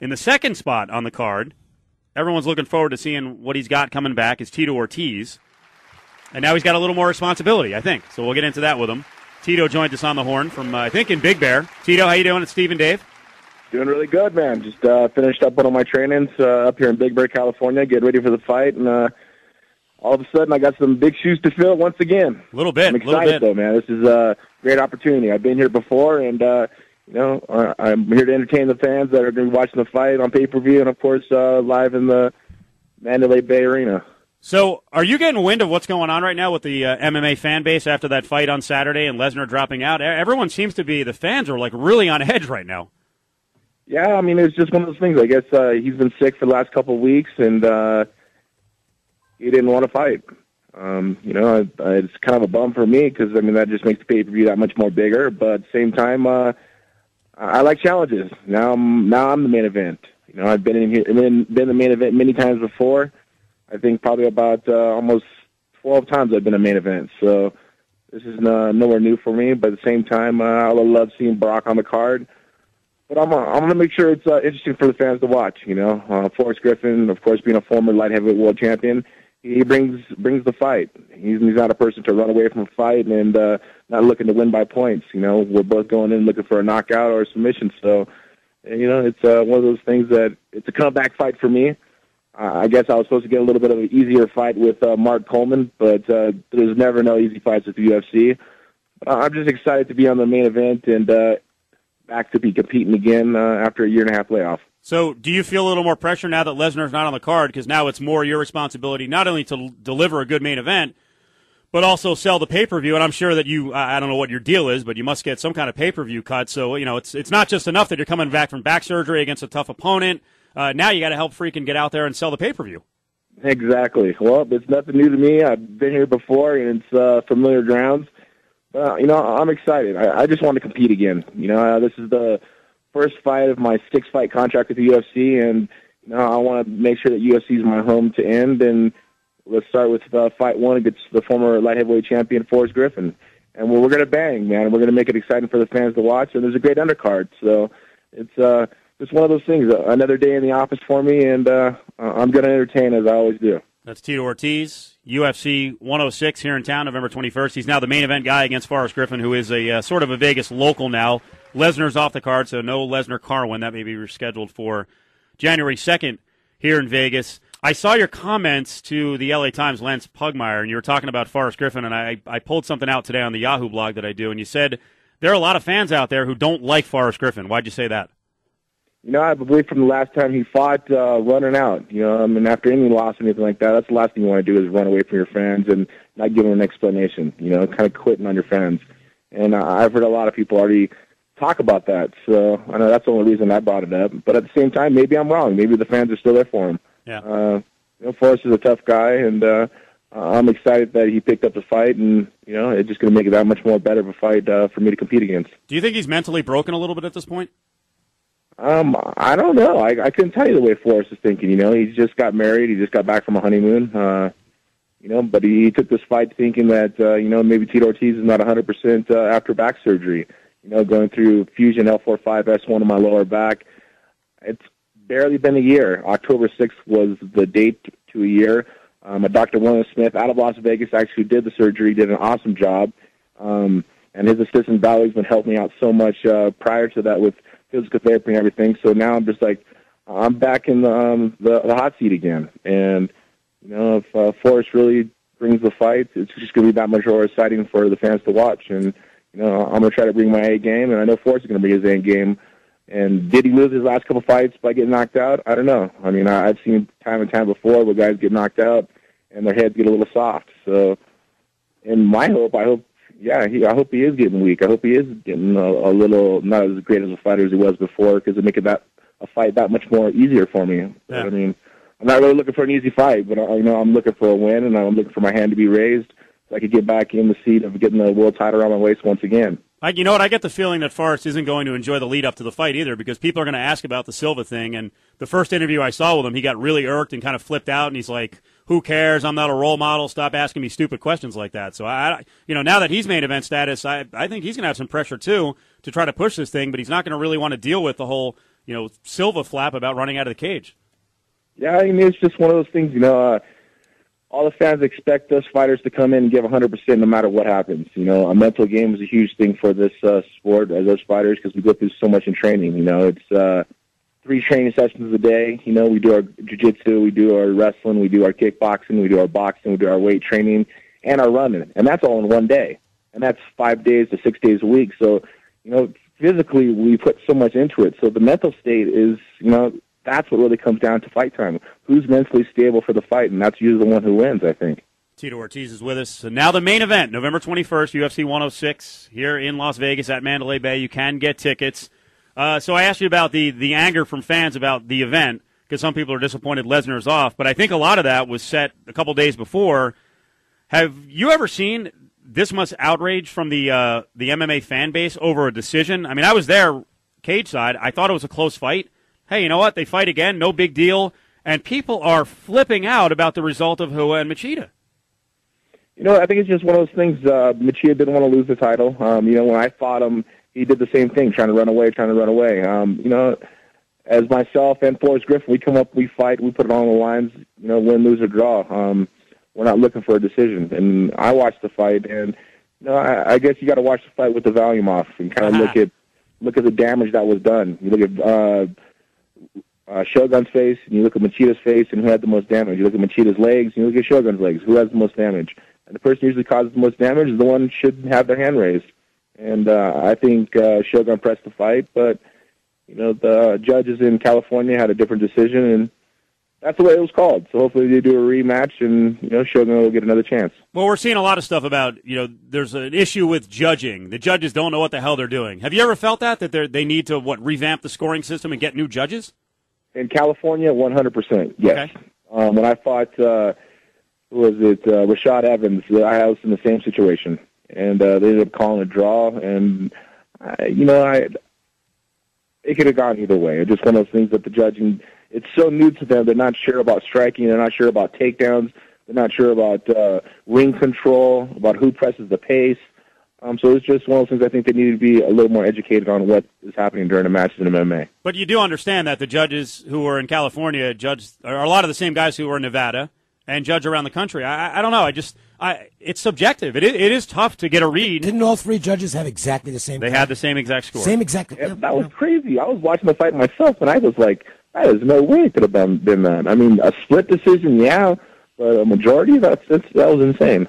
In the second spot on the card, everyone's looking forward to seeing what he's got coming back, is Tito Ortiz. And now he's got a little more responsibility, I think. So we'll get into that with him. Tito joined us on the horn from, I think, in Big Bear. Tito, how you doing? It's Steve and Dave. Doing really good, man. Just finished up one of my trainings up here in Big Bear, California, getting ready for the fight, and all of a sudden I got some big shoes to fill once again. A little bit. I'm excited, though, man. This is a great opportunity. I've been here before, and I'm here to entertain the fans that are going to be watching the fight on pay-per-view and, of course, live in the Mandalay Bay Arena. So are you getting wind of what's going on right now with the MMA fan base after that fight on Saturday and Lesnar dropping out? Everyone seems to be, the fans are like really on edge right now. Yeah, I mean, it's just one of those things. I guess he's been sick for the last couple of weeks, and he didn't want to fight. It's kind of a bum for me because, I mean, that just makes the pay-per-view that much more bigger. But at the same time, I like challenges. Now I'm the main event. You know, I've been in here, been the main event many times before. I think probably about almost 12 times I've been a main event. So this is nowhere new for me. But at the same time, I love seeing Brock on the card. But I'm going to make sure it's interesting for the fans to watch. You know, Forrest Griffin, of course, being a former light heavyweight world champion, he brings the fight. He's not a person to run away from a fight and not looking to win by points. You know, we're both going in looking for a knockout or a submission. So, you know, it's one of those things that it's a comeback fight for me. I guess I was supposed to get a little bit of an easier fight with Mark Coleman, but there's never no easy fights with the UFC. I'm just excited to be on the main event and back to be competing again after a year-and-a-half layoff. So do you feel a little more pressure now that Lesnar's not on the card, because now it's more your responsibility not only to deliver a good main event, but also sell the pay-per-view? And I'm sure that you, I don't know what your deal is, but you must get some kind of pay-per-view cut. So, you know, it's not just enough that you're coming back from back surgery against a tough opponent. Now you got to help freaking get out there and sell the pay-per-view. Exactly. Well, it's nothing new to me. I've been here before, and it's familiar grounds. You know, I'm excited. I just want to compete again. You know, this is the first fight of my 6-fight contract with the UFC, and you know, I want to make sure that UFC is my home to end. And let's start with fight one against the former light heavyweight champion, Forrest Griffin. And we're going to bang, man. We're going to make it exciting for the fans to watch. And there's a great undercard. So it's just one of those things. Another day in the office for me, and I'm going to entertain as I always do. That's Tito Ortiz, UFC 106 here in town, November 21st. He's now the main event guy against Forrest Griffin, who is a sort of a Vegas local now. Lesnar's off the card, so no Lesnar-Carwin. That may be rescheduled for January 2nd here in Vegas. I saw your comments to the LA Times, Lance Pugmire, and you were talking about Forrest Griffin, and I pulled something out today on the Yahoo blog that I do, and you said there are a lot of fans out there who don't like Forrest Griffin. Why'd you say that? You know, I believe from the last time he fought, running out. You know, I mean, after any loss or anything like that, that's the last thing you want to do is run away from your fans and not give them an explanation. You know, kind of quitting on your fans. And I've heard a lot of people already talk about that. So I know that's the only reason I brought it up. But at the same time, maybe I'm wrong. Maybe the fans are still there for him. Yeah. You know, Forrest is a tough guy, and I'm excited that he picked up the fight, and you know, it's just going to make it that much more better of a fight for me to compete against. Do you think he's mentally broken a little bit at this point? I don't know. I couldn't tell you the way Forrest is thinking. You know, he's just got married. He just got back from a honeymoon. You know, but he took this fight thinking that, you know, maybe Tito Ortiz is not 100% after back surgery. You know, going through fusion L4-5S1 on my lower back. It's barely been a year. October 6th was the date to a year. Dr. William Smith out of Las Vegas actually did the surgery, did an awesome job. And his assistant Valley's been helping me out so much prior to that with physical therapy and everything. So now I'm just like, I'm back in the hot seat again. And, you know, if Forrest really brings the fight, it's just going to be that much more exciting for the fans to watch. And, you know, I'm going to try to bring my A game, and I know Forrest is going to bring his A game. And did he lose his last couple fights by getting knocked out? I don't know. I mean, I've seen time and time before where guys get knocked out and their heads get a little soft. So, in my hope, I hope he is getting weak. I hope he is getting a little not as great as a fighter as he was before, because it make it a fight that much more easier for me. Yeah. But, I mean, I'm not really looking for an easy fight, but you know, I'm looking for a win, and I'm looking for my hand to be raised so I could get back in the seat of getting the world title around my waist once again. You know what? I get the feeling that Forrest isn't going to enjoy the lead up to the fight either, because people are going to ask about the Silva thing. And the first interview I saw with him, he got really irked and kind of flipped out, and he's like, "Who cares? I'm not a role model. Stop asking me stupid questions like that." So you know, now that he's main event status, I think he's going to have some pressure too to try to push this thing, but he's not going to really want to deal with the whole Silva flap about running out of the cage. Yeah, I mean, it's just one of those things, all the fans expect us fighters to come in and give 100% no matter what happens. A mental game is a huge thing for this sport as us fighters because we go through so much in training. It's 3 training sessions a day. We do our jiu-jitsu, we do our wrestling, we do our kickboxing, we do our boxing, we do our weight training, and our running. And that's all in one day. And that's 5 days to 6 days a week. So, physically we put so much into it. So the mental state is, that's what really comes down to fight time. Who's mentally stable for the fight, and that's usually the one who wins, I think. Tito Ortiz is with us. So now the main event, November 21st, UFC 106, here in Las Vegas at Mandalay Bay. You can get tickets. So I asked you about the anger from fans about the event, because some people are disappointed Lesnar's off, but I think a lot of that was set a couple days before. Have you ever seen this much outrage from the MMA fan base over a decision? I mean, I was there, cage side. I thought it was a close fight. Hey, you know what? They fight again, no big deal. And people are flipping out about the result of Hua and Machida. I think it's just one of those things. Machida didn't want to lose the title. When I fought him, he did the same thing, trying to run away. As myself and Forrest Griffin, we come up, we fight, we put it on the lines, win, lose, or draw. We're not looking for a decision. And I watched the fight, and I guess you got to watch the fight with the volume off and kind of look at the damage that was done. You look at Shogun's face, and you look at Machida's face, and who had the most damage. You look at Machida's legs, and you look at Shogun's legs. Who has the most damage? And the person who usually causes the most damage is the one who should have their hand raised. And I think Shogun pressed the fight, but the judges in California had a different decision, and that's the way it was called. So hopefully they do a rematch, and Shogun will get another chance. Well, we're seeing a lot of stuff about there's an issue with judging. The judges don't know what the hell they're doing. Have you ever felt that they need to revamp the scoring system and get new judges? In California, 100%, yes. Okay. When I fought, Rashad Evans, I was in the same situation, and they ended up calling a draw, and it could have gone either way. It's just one of those things that the judging, it's so new to them. They're not sure about striking. They're not sure about takedowns. They're not sure about ring control, about who presses the pace. So it's just one of those things I think they need to be a little more educated on what is happening during the matches in MMA. But you do understand that the judges who were in California are a lot of the same guys who were in Nevada and judge around the country. I don't know. It's subjective. It is tough to get a read. Didn't all 3 judges have exactly the same? They had the same exact score. Same exact. Yeah, that was crazy. I was watching the fight myself, and I was like, that is no way it could have been that. I mean, a split decision, yeah, but a majority, that was insane.